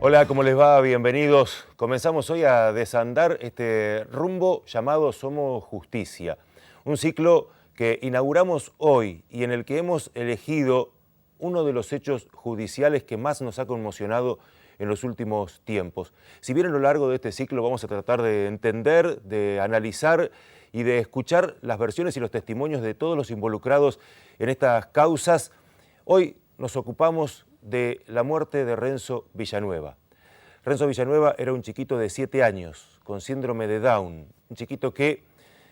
Hola, ¿cómo les va? Bienvenidos. Comenzamos hoy a desandar este rumbo llamado Somos Justicia. Un ciclo que inauguramos hoy y en el que hemos elegido uno de los hechos judiciales que más nos ha conmocionado en los últimos tiempos. Si bien a lo largo de este ciclo vamos a tratar de entender, de analizar y de escuchar las versiones y los testimonios de todos los involucrados en estas causas, hoy nos ocupamos de la muerte de Renzo Villanueva. Renzo Villanueva era un chiquito de 7 años con síndrome de Down, un chiquito que,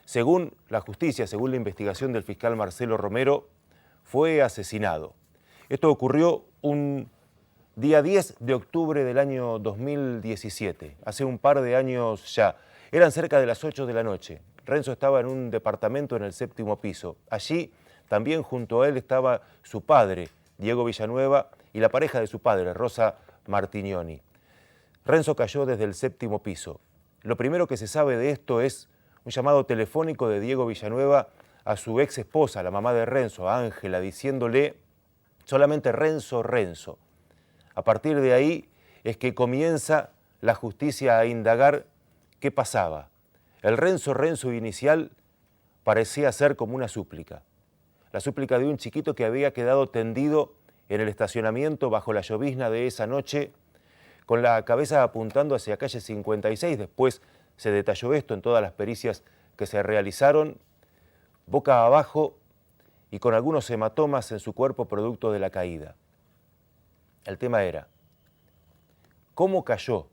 según la justicia, según la investigación del fiscal Marcelo Romero, fue asesinado. Esto ocurrió un día 10 de octubre del año 2017, hace un par de años ya. Eran cerca de las 8 de la noche. Renzo estaba en un departamento en el 7º piso. Allí, también junto a él, estaba su padre, Diego Villanueva, y la pareja de su padre, Rosa Martignoni. Renzo cayó desde el 7º piso. Lo primero que se sabe de esto es un llamado telefónico de Diego Villanueva a su ex esposa, la mamá de Renzo, a Ángela, diciéndole solamente Renzo, Renzo. A partir de ahí es que comienza la justicia a indagar qué pasaba. El Renzo, Renzo inicial parecía ser como una súplica. La súplica de un chiquito que había quedado tendido en el estacionamiento bajo la llovizna de esa noche, con la cabeza apuntando hacia calle 56. Después se detalló esto en todas las pericias que se realizaron, boca abajo y con algunos hematomas en su cuerpo producto de la caída. El tema era, ¿cómo cayó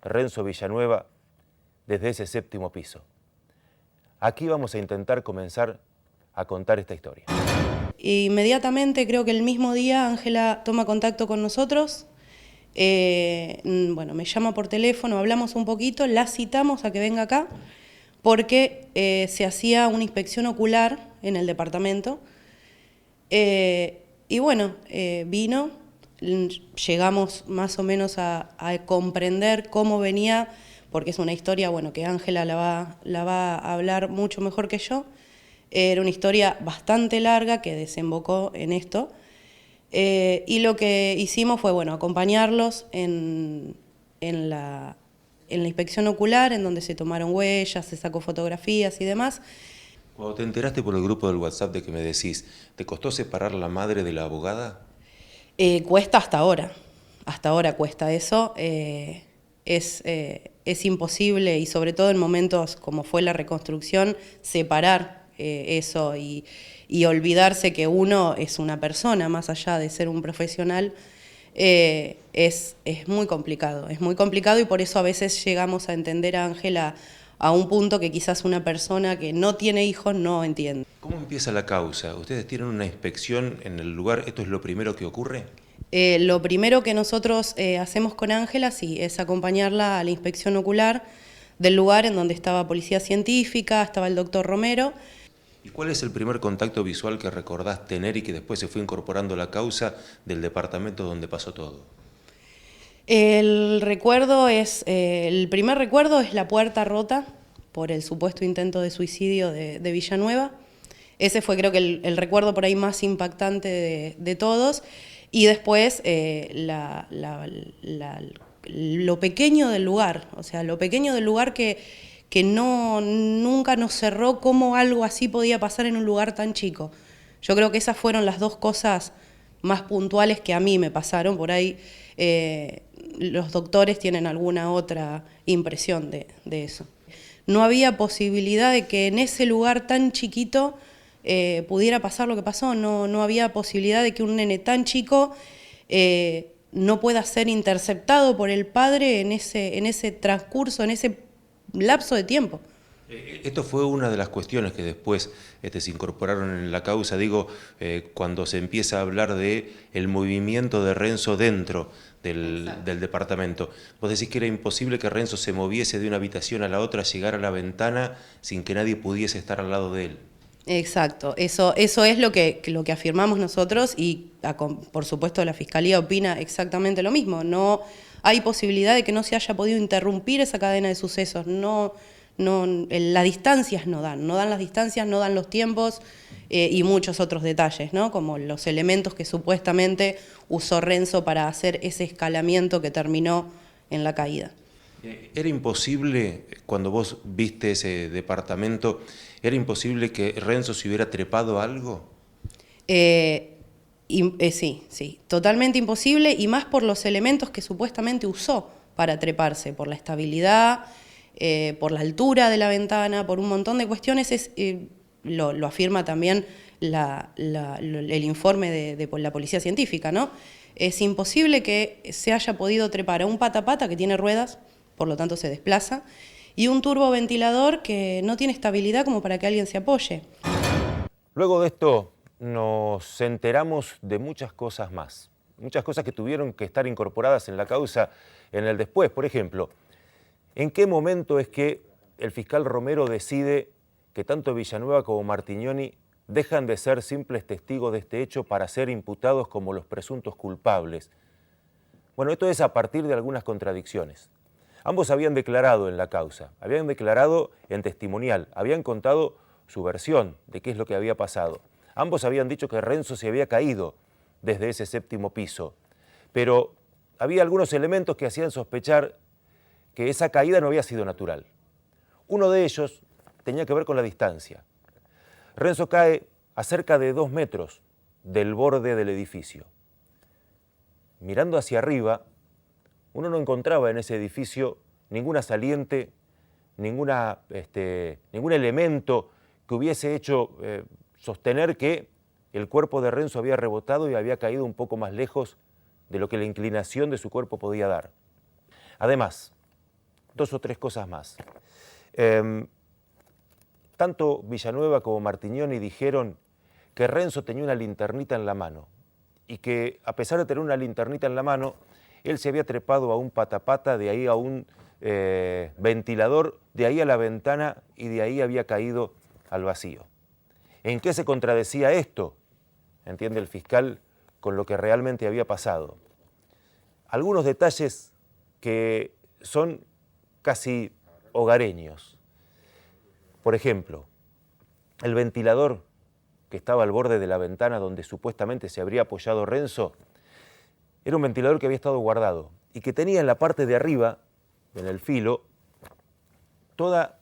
Renzo Villanueva desde ese 7º piso? Aquí vamos a intentar comenzar a contar esta historia. Inmediatamente, creo que el mismo día, Ángela toma contacto con nosotros. Me llama por teléfono, hablamos un poquito, la citamos a que venga acá porque se hacía una inspección ocular en el departamento. Vino, llegamos más o menos a comprender cómo venía, porque es una historia que Ángela la va a hablar mucho mejor que yo. Era una historia bastante larga que desembocó en esto. Y lo que hicimos fue acompañarlos en la inspección ocular, en donde se tomaron huellas, se sacó fotografías y demás. Cuando te enteraste por el grupo del WhatsApp de que me decís, ¿te costó separar la madre de la abogada? Cuesta hasta ahora cuesta eso. Es imposible, y sobre todo en momentos como fue la reconstrucción, separar eso y olvidarse que uno es una persona más allá de ser un profesional. Es muy complicado y por eso a veces llegamos a entender a Ángela a un punto que quizás una persona que no tiene hijos no entiende. ¿Cómo empieza la causa? ¿Ustedes tienen una inspección en el lugar? ¿Esto es lo primero que ocurre? Lo primero que nosotros hacemos con Ángela, sí, es acompañarla a la inspección ocular del lugar en donde estaba policía científica, estaba el doctor Romero. ¿Y cuál es el primer contacto visual que recordás tener y que después se fue incorporando a la causa del departamento donde pasó todo? El primer recuerdo es la puerta rota por el supuesto intento de suicidio de Villanueva. Ese fue, creo que, el recuerdo por ahí más impactante de todos. Y después lo pequeño del lugar, que nunca nos cerró cómo algo así podía pasar en un lugar tan chico. Yo creo que esas fueron las dos cosas más puntuales que a mí me pasaron. Por ahí los doctores tienen alguna otra impresión de eso. No había posibilidad de que en ese lugar tan chiquito pudiera pasar lo que pasó. No había posibilidad de que un nene tan chico no pueda ser interceptado por el padre en ese transcurso, en ese lapso de tiempo. Esto fue una de las cuestiones que después se incorporaron en la causa, cuando se empieza a hablar de el movimiento de Renzo dentro del departamento. Vos decís que era imposible que Renzo se moviese de una habitación a la otra, llegara a la ventana sin que nadie pudiese estar al lado de él. Exacto, eso es lo que afirmamos nosotros y por supuesto la Fiscalía opina exactamente lo mismo. No hay posibilidad de que no se haya podido interrumpir esa cadena de sucesos. Las distancias no dan las distancias, no dan los tiempos. y muchos otros detalles, ¿no? Como los elementos que supuestamente usó Renzo para hacer ese escalamiento que terminó en la caída. ¿Era imposible, cuando vos viste ese departamento, era imposible que Renzo se hubiera trepado a algo? Sí, totalmente imposible, y más por los elementos que supuestamente usó para treparse, por la estabilidad, por la altura de la ventana, por un montón de cuestiones. Lo afirma también el informe de la policía científica, ¿no? Es imposible que se haya podido trepar a un patapata que tiene ruedas, por lo tanto se desplaza, y un turboventilador que no tiene estabilidad como para que alguien se apoye. Luego de esto nos enteramos de muchas cosas más, muchas cosas que tuvieron que estar incorporadas en la causa en el después. Por ejemplo, ¿en qué momento es que el fiscal Romero decide que tanto Villanueva como Martignoni dejan de ser simples testigos de este hecho para ser imputados como los presuntos culpables? Bueno, esto es a partir de algunas contradicciones. Ambos habían declarado en la causa, habían declarado en testimonial, habían contado su versión de qué es lo que había pasado. Ambos habían dicho que Renzo se había caído desde ese 7º piso, pero había algunos elementos que hacían sospechar que esa caída no había sido natural. Uno de ellos tenía que ver con la distancia. Renzo cae a cerca de 2 metros del borde del edificio. Mirando hacia arriba, uno no encontraba en ese edificio ninguna saliente, ningún elemento que hubiese hecho sostener que el cuerpo de Renzo había rebotado y había caído un poco más lejos de lo que la inclinación de su cuerpo podía dar. Además, 2 o 3 cosas más. Tanto Villanueva como Martignoni dijeron que Renzo tenía una linternita en la mano y que, a pesar de tener una linternita en la mano, él se había trepado a un patapata, de ahí a un ventilador, de ahí a la ventana y de ahí había caído al vacío. ¿En qué se contradecía esto? Entiende el fiscal, con lo que realmente había pasado. Algunos detalles que son casi hogareños. Por ejemplo, el ventilador que estaba al borde de la ventana donde supuestamente se habría apoyado Renzo, era un ventilador que había estado guardado y que tenía en la parte de arriba, en el filo, toda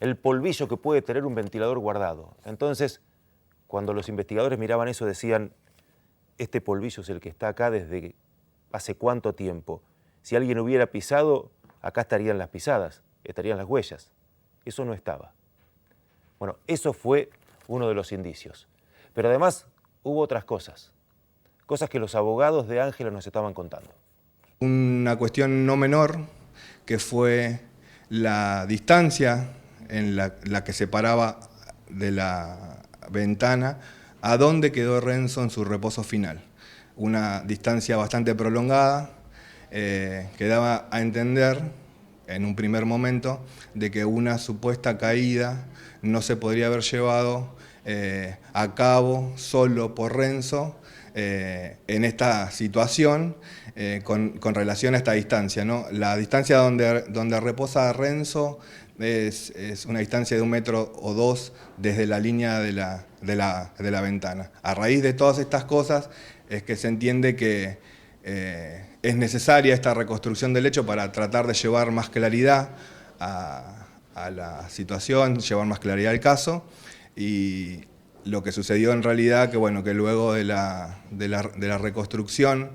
el polvillo que puede tener un ventilador guardado. Entonces, cuando los investigadores miraban eso, decían, este polvillo es el que está acá desde hace cuánto tiempo. Si alguien hubiera pisado, acá estarían las pisadas, estarían las huellas. Eso no estaba. Bueno, eso fue uno de los indicios. Pero además hubo otras cosas que los abogados de Ángela nos estaban contando. Una cuestión no menor, que fue la distancia en la que separaba de la ventana a dónde quedó Renzo en su reposo final. Una distancia bastante prolongada, que daba a entender, en un primer momento, de que una supuesta caída no se podría haber llevado a cabo solo por Renzo, en esta situación, con relación a esta distancia, ¿no? La distancia donde reposa Renzo es una distancia de 1 metro o 2 desde la línea de la ventana. A raíz de todas estas cosas es que se entiende que es necesaria esta reconstrucción del hecho para tratar de llevar más claridad a la situación, llevar más claridad al caso. Y lo que sucedió en realidad, que bueno, que luego de la reconstrucción,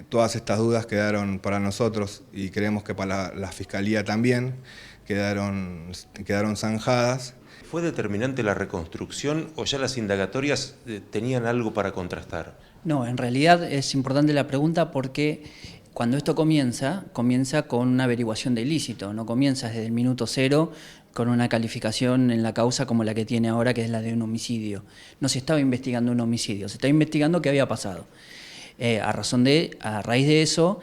todas estas dudas quedaron para nosotros, y creemos que para la Fiscalía también, quedaron zanjadas. ¿Fue determinante la reconstrucción o ya las indagatorias tenían algo para contrastar? No, en realidad es importante la pregunta porque cuando esto comienza con una averiguación de ilícito, no comienza desde el minuto 0 con una calificación en la causa como la que tiene ahora, que es la de un homicidio. No se estaba investigando un homicidio, se estaba investigando qué había pasado. A raíz de eso,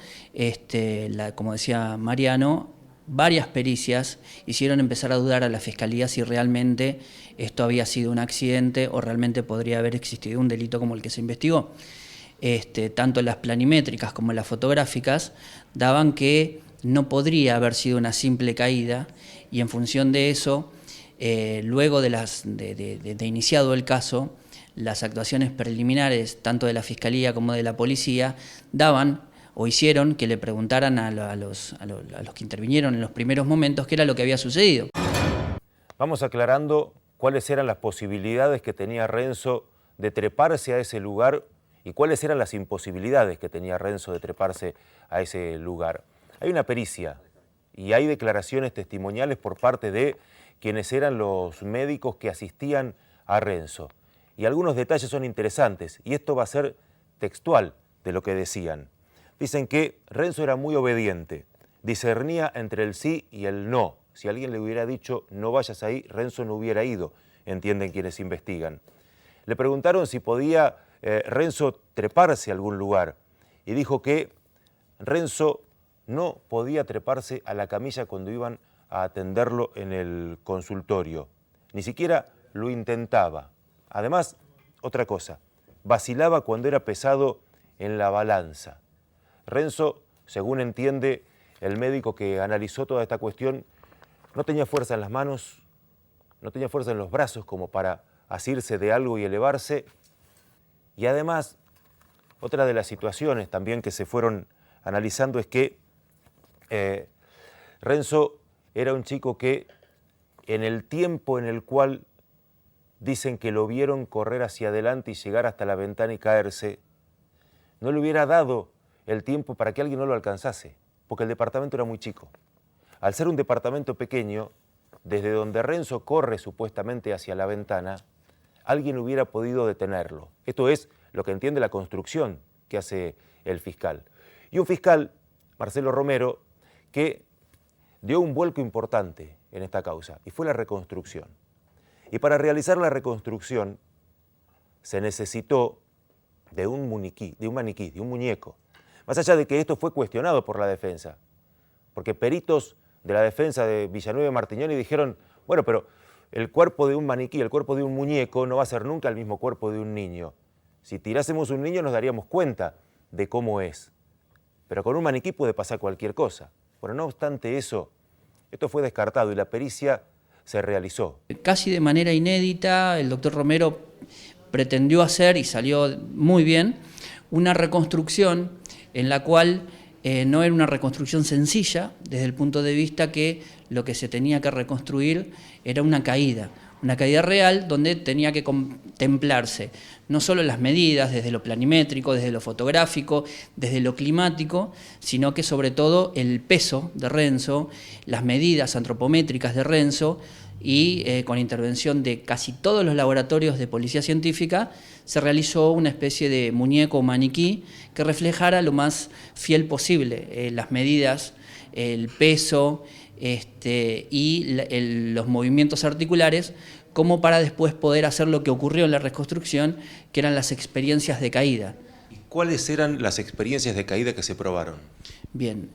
como decía Mariano, varias pericias hicieron empezar a dudar a la Fiscalía si realmente esto había sido un accidente o realmente podría haber existido un delito como el que se investigó. Tanto las planimétricas como las fotográficas daban que no podría haber sido una simple caída, y en función de eso Luego de iniciado el caso, las actuaciones preliminares, tanto de la Fiscalía como de la Policía, daban o hicieron que le preguntaran a los que intervinieron en los primeros momentos qué era lo que había sucedido. Vamos aclarando cuáles eran las posibilidades que tenía Renzo de treparse a ese lugar y cuáles eran las imposibilidades que tenía Renzo de treparse a ese lugar. Hay una pericia y hay declaraciones testimoniales por parte de quienes eran los médicos que asistían a Renzo. Y algunos detalles son interesantes, y esto va a ser textual de lo que decían. Dicen que Renzo era muy obediente, discernía entre el sí y el no. Si alguien le hubiera dicho no vayas ahí, Renzo no hubiera ido, entienden quienes investigan. Le preguntaron si podía Renzo treparse a algún lugar, y dijo que Renzo no podía treparse a la camilla cuando iban a atenderlo en el consultorio. Ni siquiera lo intentaba. Además, otra cosa, vacilaba cuando era pesado en la balanza. Renzo, según entiende el médico que analizó toda esta cuestión, no tenía fuerza en las manos, no tenía fuerza en los brazos como para asirse de algo y elevarse. Y además, otra de las situaciones también que se fueron analizando es que Renzo era un chico que en el tiempo en el cual dicen que lo vieron correr hacia adelante y llegar hasta la ventana y caerse, no le hubiera dado el tiempo para que alguien no lo alcanzase, porque el departamento era muy chico. Al ser un departamento pequeño, desde donde Renzo corre supuestamente hacia la ventana, alguien hubiera podido detenerlo. Esto es lo que entiende la construcción que hace el fiscal. Y un fiscal, Marcelo Romero, que dio un vuelco importante en esta causa, y fue la reconstrucción. Y para realizar la reconstrucción se necesitó de un maniquí, de un muñeco. Más allá de que esto fue cuestionado por la defensa, porque peritos de la defensa de Villanueva y Martignoni dijeron, bueno, pero el cuerpo de un maniquí, el cuerpo de un muñeco no va a ser nunca el mismo cuerpo de un niño. Si tirásemos un niño nos daríamos cuenta de cómo es, pero con un maniquí puede pasar cualquier cosa. Bueno, no obstante eso, esto fue descartado y la pericia se realizó. Casi de manera inédita, el doctor Romero pretendió hacer, y salió muy bien, una reconstrucción en la cual no era una reconstrucción sencilla, desde el punto de vista que lo que se tenía que reconstruir era una caída real donde tenía que contemplarse no solo las medidas desde lo planimétrico, desde lo fotográfico, desde lo climático, sino que sobre todo el peso de Renzo, las medidas antropométricas de Renzo, y con intervención de casi todos los laboratorios de policía científica se realizó una especie de muñeco o maniquí que reflejara lo más fiel posible las medidas, el peso y los movimientos articulares, como para después poder hacer lo que ocurrió en la reconstrucción, que eran las experiencias de caída. ¿Cuáles eran las experiencias de caída que se probaron? Bien,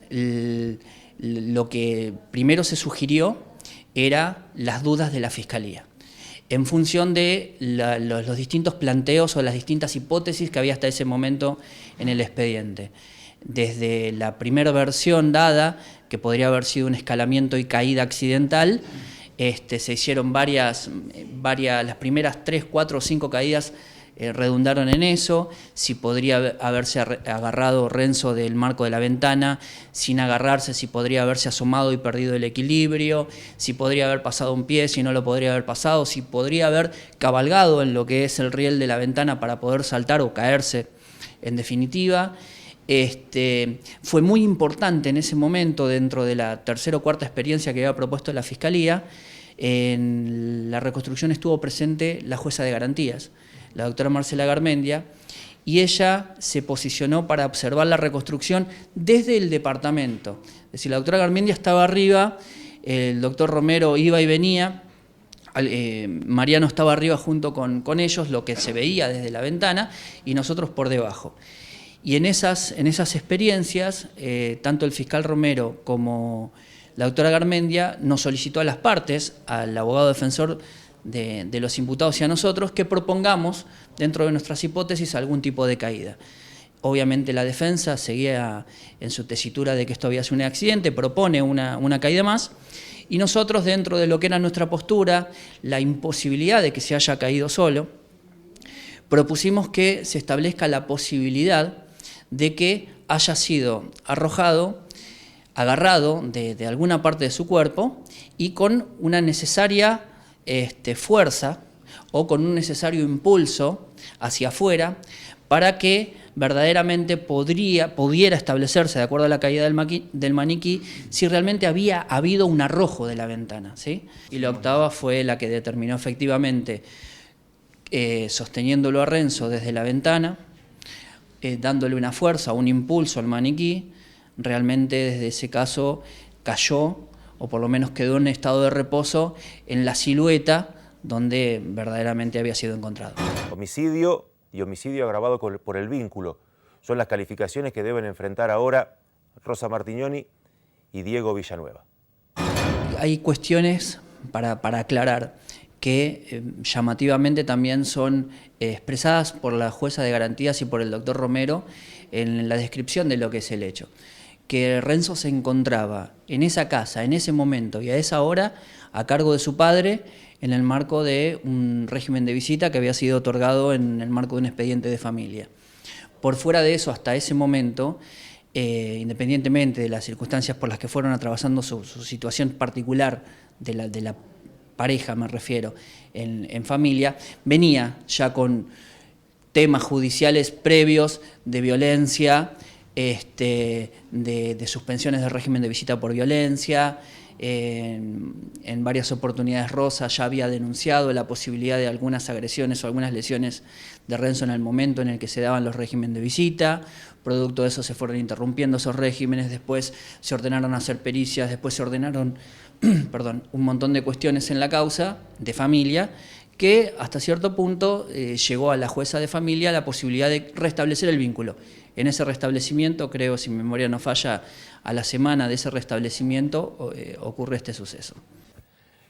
lo que primero se sugirió era las dudas de la Fiscalía, en función de los distintos planteos o las distintas hipótesis que había hasta ese momento en el expediente. Desde la primera versión dada, que podría haber sido un escalamiento y caída accidental, se hicieron las primeras 3, 4 o 5 caídas redundaron en eso, si podría haberse agarrado Renzo del marco de la ventana, sin agarrarse, si podría haberse asomado y perdido el equilibrio, si podría haber pasado un pie, si no lo podría haber pasado, si podría haber cabalgado en lo que es el riel de la ventana para poder saltar o caerse, en definitiva. Fue muy importante en ese momento, dentro de la tercera o cuarta experiencia que había propuesto la Fiscalía. En la reconstrucción estuvo presente la jueza de garantías, la doctora Marcela Garmendia, y ella se posicionó para observar la reconstrucción desde el departamento. Es decir, la doctora Garmendia estaba arriba, el doctor Romero iba y venía, Mariano estaba arriba junto con ellos, lo que se veía desde la ventana, y nosotros por debajo. Y en esas experiencias, tanto el fiscal Romero como la doctora Garmendia nos solicitó a las partes, al abogado defensor de los imputados y a nosotros, que propongamos dentro de nuestras hipótesis algún tipo de caída. Obviamente la defensa seguía en su tesitura de que esto había sido un accidente, propone una caída más, Y nosotros, dentro de lo que era nuestra postura, la imposibilidad de que se haya caído solo, propusimos que se establezca la posibilidad de que haya sido arrojado, agarrado de alguna parte de su cuerpo y con una necesaria fuerza o con un necesario impulso hacia afuera para que verdaderamente pudiera establecerse, de acuerdo a la caída del maniquí, si realmente había habido un arrojo de la ventana, ¿sí? Y la octava fue la que determinó efectivamente, sosteniéndolo a Renzo desde la ventana, dándole una fuerza, un impulso al maniquí, realmente desde ese caso cayó, o por lo menos quedó en estado de reposo, en la silueta donde verdaderamente había sido encontrado. Homicidio y homicidio agravado por el vínculo son las calificaciones que deben enfrentar ahora Rosa Martignoni y Diego Villanueva. Hay cuestiones para aclarar que llamativamente también son expresadas por la jueza de garantías y por el doctor Romero en la descripción de lo que es el hecho. Que Renzo se encontraba en esa casa, en ese momento y a esa hora, a cargo de su padre, en el marco de un régimen de visita que había sido otorgado en el marco de un expediente de familia. Por fuera de eso, hasta ese momento, independientemente de las circunstancias por las que fueron atravesando su situación particular de la pareja, me refiero, en familia, venía ya con temas judiciales previos de violencia, de suspensiones de régimen de visita por violencia. En varias oportunidades Rosa ya había denunciado la posibilidad de algunas agresiones o algunas lesiones de Renzo en el momento en el que se daban los regímenes de visita. Producto de eso se fueron interrumpiendo esos regímenes, después se ordenaron hacer pericias, después se ordenaron un montón de cuestiones en la causa de familia que hasta cierto punto llegó a la jueza de familia la posibilidad de restablecer el vínculo. En ese restablecimiento, creo, si mi memoria no falla, a la semana de ese restablecimiento ocurre este suceso.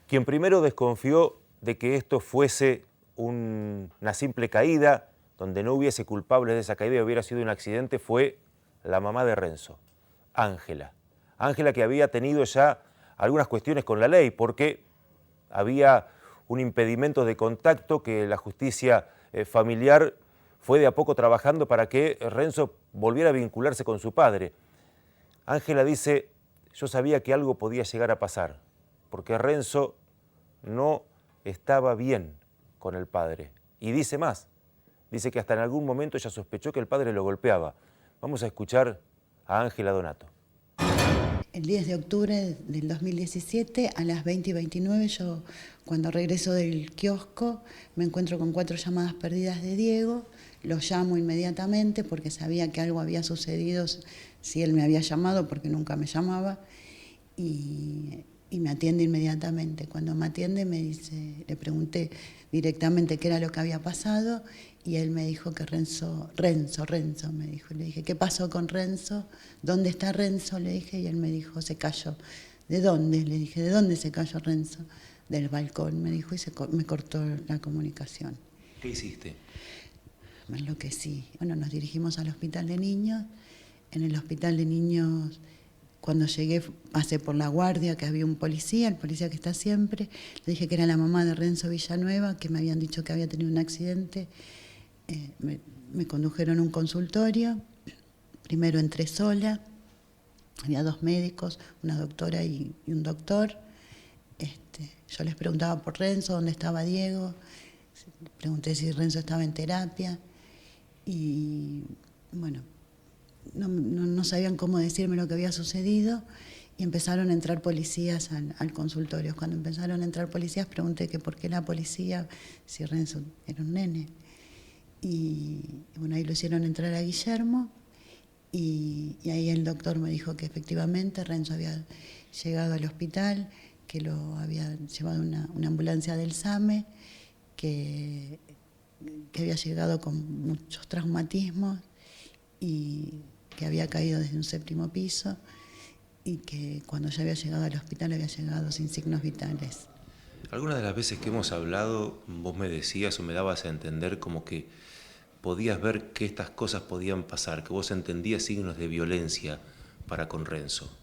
Quien primero desconfió de que esto fuese una simple caída, donde no hubiese culpables de esa caída y hubiera sido un accidente, fue la mamá de Renzo, Ángela. Ángela, que había tenido ya algunas cuestiones con la ley, porque había un impedimento de contacto que la justicia familiar fue de a poco trabajando para que Renzo volviera a vincularse con su padre. Ángela dice, yo sabía que algo podía llegar a pasar, porque Renzo no estaba bien con el padre. Y dice más, dice que hasta en algún momento ella sospechó que el padre lo golpeaba. Vamos a escuchar a Ángela Donato. El 10 de octubre del 2017, a las 20:29, yo cuando regreso del kiosco me encuentro con 4 llamadas perdidas de Diego. Lo llamo inmediatamente porque sabía que algo había sucedido si él me había llamado, porque nunca me llamaba, y me atiende inmediatamente. Cuando me atiende me dice, le pregunté directamente qué era lo que había pasado y él me dijo que Renzo me dijo. Le dije, ¿qué pasó con Renzo? ¿Dónde está Renzo? Le dije, y él me dijo, se cayó. ¿De dónde? Le dije, ¿de dónde se cayó Renzo? Del balcón, me dijo, y me cortó la comunicación. ¿Qué hiciste? Me enloquecí. Bueno, nos dirigimos al hospital de niños. En el hospital de niños, cuando llegué, pasé por la guardia, que había un policía, el policía que está siempre. Le dije que era la mamá de Renzo Villanueva, que me habían dicho que había tenido un accidente. Me condujeron a un consultorio. Primero entré sola. Había 2 médicos, una doctora y un doctor. Yo les preguntaba por Renzo, dónde estaba Diego. Pregunté si Renzo estaba en terapia. Y bueno, no sabían cómo decirme lo que había sucedido y empezaron a entrar policías al consultorio. Cuando empezaron a entrar policías pregunté que por qué la policía, si Renzo era un nene. Y bueno, ahí lo hicieron entrar a Guillermo y ahí el doctor me dijo que efectivamente Renzo había llegado al hospital, que lo había llevado una ambulancia del SAME, que había llegado con muchos traumatismos y que había caído desde un 7º piso y que cuando ya había llegado al hospital había llegado sin signos vitales. Algunas de las veces que hemos hablado, vos me decías o me dabas a entender como que podías ver que estas cosas podían pasar, que vos entendías signos de violencia para con Renzo.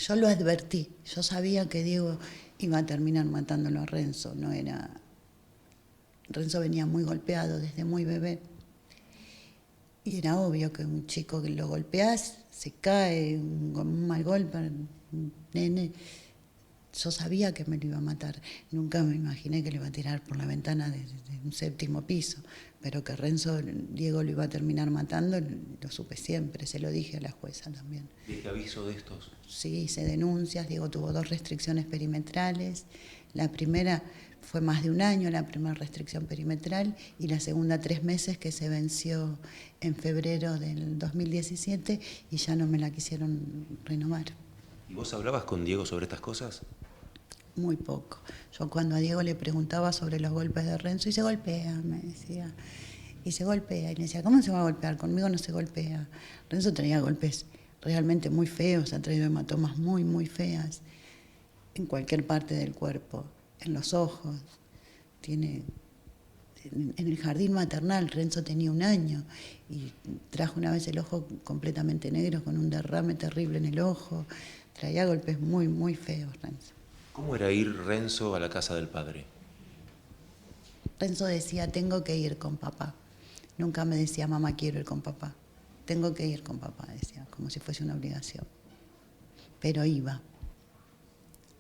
Yo lo advertí, yo sabía que Diego iba a terminar matándolo a Renzo, no era... Renzo venía muy golpeado desde muy bebé y era obvio que un chico que lo golpeás se cae con un mal golpe, un nene. Yo sabía que me lo iba a matar, nunca me imaginé que lo iba a tirar por la ventana de un 7º piso, pero que Diego lo iba a terminar matando, lo supe siempre, se lo dije a la jueza también. ¿Y qué aviso de estos? Sí, hice denuncias, Diego tuvo 2 restricciones perimetrales, la primera fue más de 1 año, la primera restricción perimetral, y la segunda 3 meses, que se venció en febrero del 2017 y ya no me la quisieron renovar. ¿Y vos hablabas con Diego sobre estas cosas? Muy poco. Yo cuando a Diego le preguntaba sobre los golpes de Renzo, y se golpea, me decía. Y se golpea. Y me decía, ¿cómo se va a golpear? Conmigo no se golpea. Renzo traía golpes realmente muy feos, ha traído hematomas muy, muy feas en cualquier parte del cuerpo, en los ojos. En el jardín maternal, Renzo tenía 1 año y trajo una vez el ojo completamente negro con un derrame terrible en el ojo. Traía golpes muy, muy feos, Renzo. ¿Cómo era ir Renzo a la casa del padre? Renzo decía, tengo que ir con papá. Nunca me decía, mamá, quiero ir con papá. Tengo que ir con papá, decía, como si fuese una obligación. Pero iba.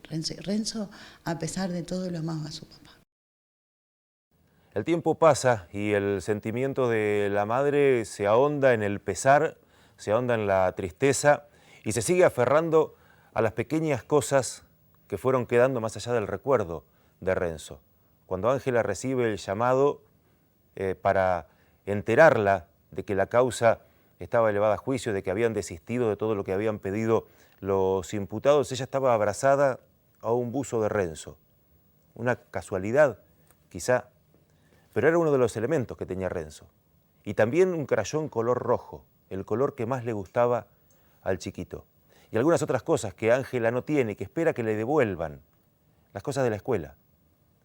Renzo, a pesar de todo, lo amaba a su papá. El tiempo pasa y el sentimiento de la madre se ahonda en el pesar, se ahonda en la tristeza y se sigue aferrando a las pequeñas cosas que fueron quedando más allá del recuerdo de Renzo. Cuando Ángela recibe el llamado para enterarla de que la causa estaba elevada a juicio, de que habían desistido de todo lo que habían pedido los imputados, ella estaba abrazada a un buzo de Renzo. Una casualidad, quizá, pero era uno de los elementos que tenía Renzo. Y también un crayón color rojo, el color que más le gustaba al chiquito. Y algunas otras cosas que Ángela no tiene, que espera que le devuelvan. Las cosas de la escuela,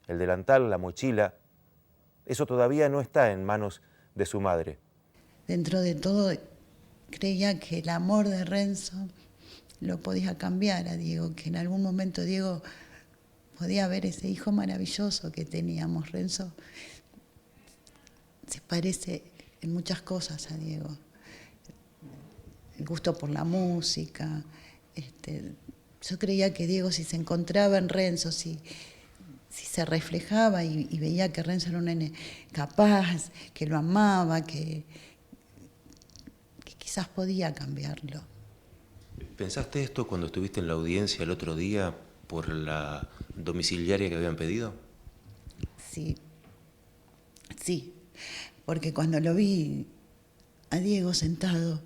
el delantal, la mochila, eso todavía no está en manos de su madre. Dentro de todo, creía que el amor de Renzo lo podía cambiar a Diego, que en algún momento Diego podía ver ese hijo maravilloso que teníamos. Renzo se parece en muchas cosas a Diego. El gusto por la música. Yo creía que Diego, si se encontraba en Renzo, si se reflejaba y veía que Renzo era un nene capaz, que lo amaba, que quizás podía cambiarlo. ¿Pensaste esto cuando estuviste en la audiencia el otro día por la domiciliaria que habían pedido? Sí, porque cuando lo vi a Diego sentado,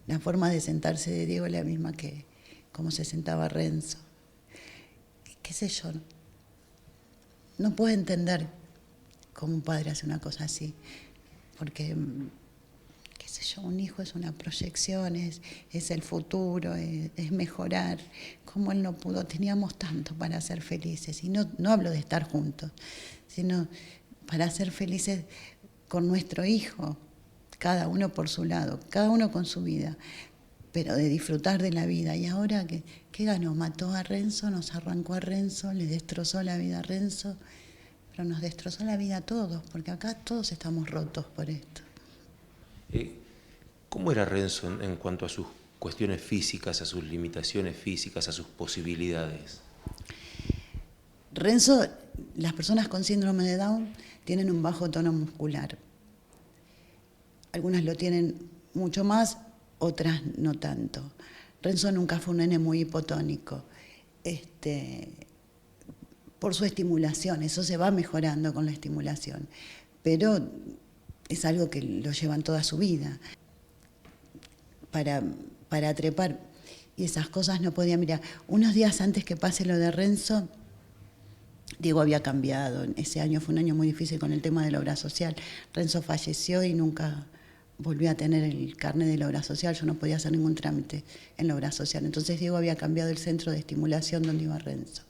la forma de sentarse de Diego es la misma que como se sentaba Renzo. Qué sé yo, no puedo entender cómo un padre hace una cosa así, porque, qué sé yo, un hijo es una proyección, es el futuro, es mejorar. Como él no pudo, teníamos tanto para ser felices, y no hablo de estar juntos, sino para ser felices con nuestro hijo, cada uno por su lado, cada uno con su vida, pero de disfrutar de la vida. Y ahora, ¿qué ganó? Mató a Renzo, nos arrancó a Renzo, le destrozó la vida a Renzo, pero nos destrozó la vida a todos, porque acá todos estamos rotos por esto. ¿Cómo era Renzo en cuanto a sus cuestiones físicas, a sus limitaciones físicas, a sus posibilidades? Renzo, las personas con síndrome de Down tienen un bajo tono muscular. Algunas lo tienen mucho más, otras no tanto. Renzo nunca fue un nene muy hipotónico. Por su estimulación, eso se va mejorando con la estimulación, pero es algo que lo llevan toda su vida. Para trepar y esas cosas no podía mirar. Unos días antes que pase lo de Renzo, Diego había cambiado. Ese año fue un año muy difícil con el tema de la obra social. Renzo falleció y nunca volvió a tener el carnet de la obra social. Yo no podía hacer ningún trámite en la obra social. Entonces Diego había cambiado el centro de estimulación donde iba Renzo.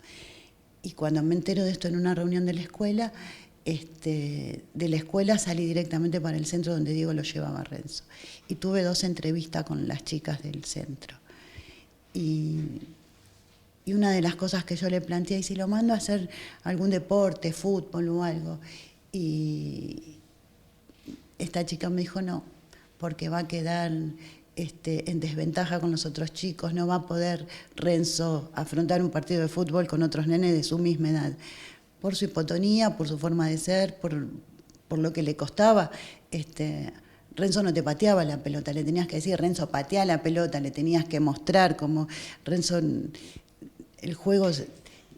Y cuando me entero de esto en una reunión de la escuela, salí directamente para el centro donde Diego lo llevaba a Renzo. Y tuve 2 entrevistas con las chicas del centro. Y una de las cosas que yo le planteé, y si lo mando a hacer algún deporte, fútbol o algo, y esta chica me dijo no, porque va a quedar en desventaja con los otros chicos, no va a poder Renzo afrontar un partido de fútbol con otros nenes de su misma edad, por su hipotonía, por su forma de ser, por lo que le costaba. Renzo no te pateaba la pelota, le tenías que decir, Renzo, patea la pelota, le tenías que mostrar como Renzo, el juego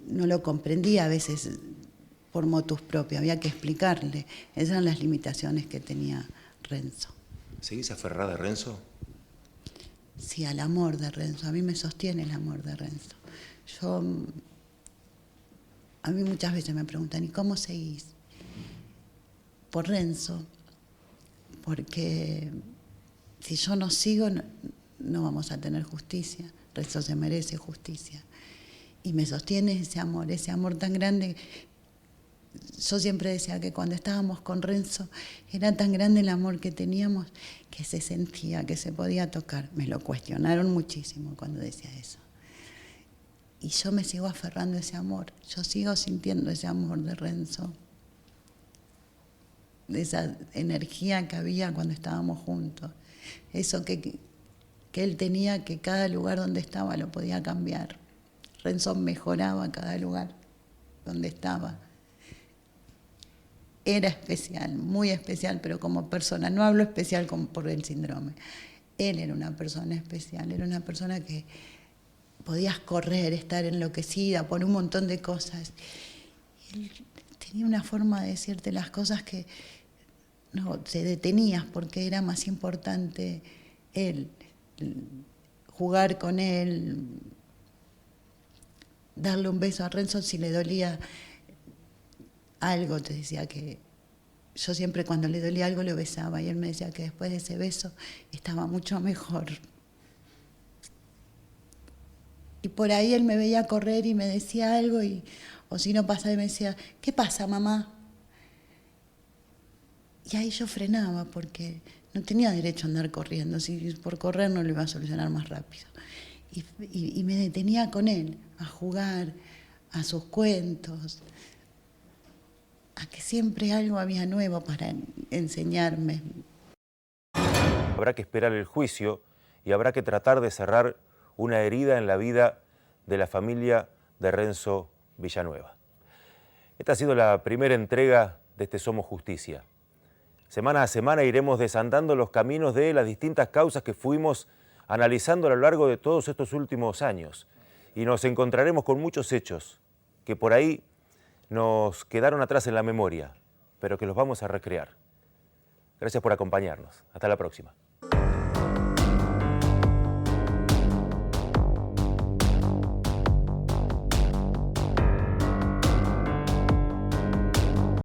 no lo comprendía a veces por motus propio, había que explicarle. Esas eran las limitaciones que tenía Renzo. ¿Seguís aferrada a Renzo? Sí, al amor de Renzo, a mí me sostiene el amor de Renzo. A mí muchas veces me preguntan, ¿y cómo seguís? Por Renzo, porque si yo no sigo, no vamos a tener justicia. Renzo se merece justicia. Y me sostiene ese amor tan grande. Yo siempre decía que cuando estábamos con Renzo, era tan grande el amor que teníamos que se sentía, que se podía tocar. Me lo cuestionaron muchísimo cuando decía eso. Y yo me sigo aferrando a ese amor. Yo sigo sintiendo ese amor de Renzo. De esa energía que había cuando estábamos juntos. Eso que él tenía, que cada lugar donde estaba lo podía cambiar. Renzo mejoraba cada lugar donde estaba. Era especial, muy especial, pero como persona. No hablo especial por el síndrome. Él era una persona especial, era una persona que podías correr, estar enloquecida por un montón de cosas. Él tenía una forma de decirte las cosas que no te detenías porque era más importante él, jugar con él, darle un beso a Renzo si le dolía algo. Te decía que yo siempre cuando le dolía algo lo besaba y él me decía que después de ese beso estaba mucho mejor. Y por ahí él me veía correr y me decía algo, o si no pasaba y me decía, ¿qué pasa, mamá? Y ahí yo frenaba porque no tenía derecho a andar corriendo, si por correr no lo iba a solucionar más rápido. Y me detenía con él, a jugar, a sus cuentos, a que siempre algo había nuevo para enseñarme. Habrá que esperar el juicio y habrá que tratar de cerrar una herida en la vida de la familia de Renzo Villanueva. Esta ha sido la primera entrega de este Somos Justicia. Semana a semana iremos desandando los caminos de las distintas causas que fuimos analizando a lo largo de todos estos últimos años. Y nos encontraremos con muchos hechos que por ahí nos quedaron atrás en la memoria, pero que los vamos a recrear. Gracias por acompañarnos. Hasta la próxima.